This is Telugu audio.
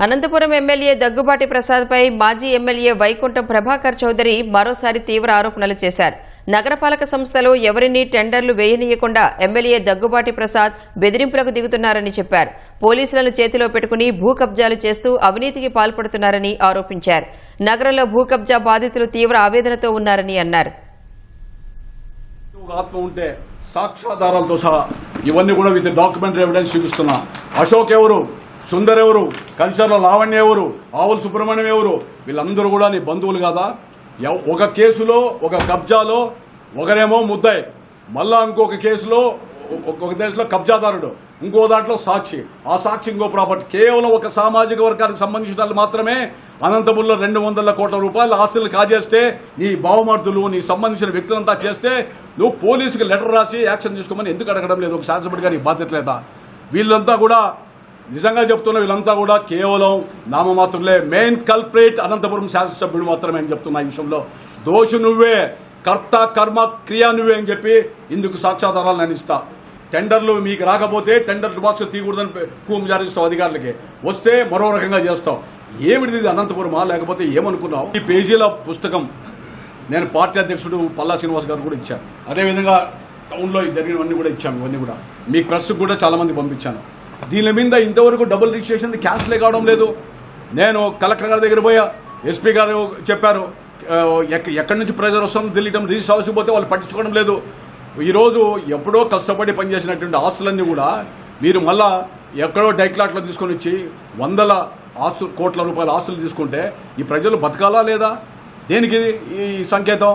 అనంతపురం ఎమ్మెల్యే దగ్గుబాటి ప్రసాద్పై మాజీ ఎమ్మెల్యే వైకుంఠం ప్రభాకర్ చౌదరి మరోసారి తీవ్ర ఆరోపణలు చేశారు. నగరపాలక సంస్థలో ఎవరినీ టెండర్లు వేయనీయకుండా ఎమ్మెల్యే దగ్గుబాటి ప్రసాద్ బెదిరింపులకు దిగుతున్నారని చెప్పారు. పోలీసులను చేతిలో పెట్టుకుని భూ కబ్జాలు చేస్తూ అవినీతికి పాల్పడుతున్నారని ఆరోపించారు. నగరంలో భూ కబ్జా బాధితులు తీవ్ర ఆవేదనతో ఉన్నారని అన్నారు. సాక్ష్యాధారాలతో సహా ఇవన్నీ కూడా విత్ డాక్యుమెంటరీ ఎవిడెన్స్ చూపిస్తున్నా. అశోక్ ఎవరు, సుందర్ ఎవరు, కన్సర్ల లావణ్య ఎవరు, ఆవుల సుబ్రహ్మణ్యం ఎవరు, వీళ్ళందరూ కూడా నీ బంధువులు కాదా? ఒక కేసులో ఒక కబ్జాలో ఒకరేమో ముద్దాయి, మళ్ళా ఇంకొక కేసులో ఒక దేశంలో కబ్జాదారుడు, ఇంకో దాంట్లో సాక్షి, ఆ సాక్షి ఇంకో ప్రాపర్టీ. కేవలం ఒక సామాజిక వర్గానికి సంబంధించిన వాళ్ళు మాత్రమే అనంతపురంలో 200 కోట్ల రూపాయల ఆస్తులు కాజేస్తే నీ బావమర్దులు నీ సంబంధించిన వ్యక్తులంతా చేస్తే నువ్వు పోలీసుకి లెటర్ రాసి యాక్షన్ తీసుకోమని ఎందుకు అడగడం లేదు? ఒక శాసనసభ్యుడి గారికి బాధ్యత లేదా? వీళ్ళంతా కూడా నిజంగా చెప్తున్నా, వీళ్ళంతా కూడా కేవలం నామమాత్రులే. మెయిన్ కల్ప్రేట్ అనంతపురం శాసనసభ్యుడు మాత్రమే అని చెప్తున్నా. ఈ విషయంలో దోషు నువ్వే, కర్త కర్మ క్రియ నువ్వే అని చెప్పి ఇందుకు సాక్ష్యాధారాలు నేను ఇస్తా. టెండర్లు మీకు రాకపోతే టెండర్ బాక్స్ తీయకూడదని హూమ్ జారీ ఇస్తావు, అధికారులకి వస్తే మరో రకంగా చేస్తావు. ఏమిటిది ఇది అనంతపురమా లేకపోతే ఏమనుకున్నావు? ఈ పేజీల పుస్తకం నేను పార్టీ అధ్యక్షుడు పల్లా శ్రీనివాస్ గారు కూడా ఇచ్చాను. అదేవిధంగా టౌన్లో జరిగినవన్నీ కూడా ఇచ్చాను. ఇవన్నీ కూడా మీ ప్రెస్కు కూడా చాలా మంది పంపించాను. దీని మీద ఇంతవరకు డబుల్ రిజిస్ట్రేషన్ క్యాన్సిలే కావడం లేదు. నేను కలెక్టర్ గారి దగ్గర పోయా, ఎస్పీ గారు చెప్పారు ఎక్కడి నుంచి ప్రెజర్ వస్తుంది తెలియటం, రిజిస్టర్ హౌస్కి పోతే వాళ్ళు పట్టించుకోవడం లేదు. ఈరోజు ఎప్పుడో కష్టపడి పనిచేసినటువంటి ఆస్తులన్నీ కూడా మీరు మళ్ళా ఎక్కడో డైక్లాట్లో తీసుకొని వచ్చి 100 కోట్ల రూపాయల ఆస్తులు తీసుకుంటే ఈ ప్రజలు బతకాలా లేదా? దేనికి ఈ సంకేతం?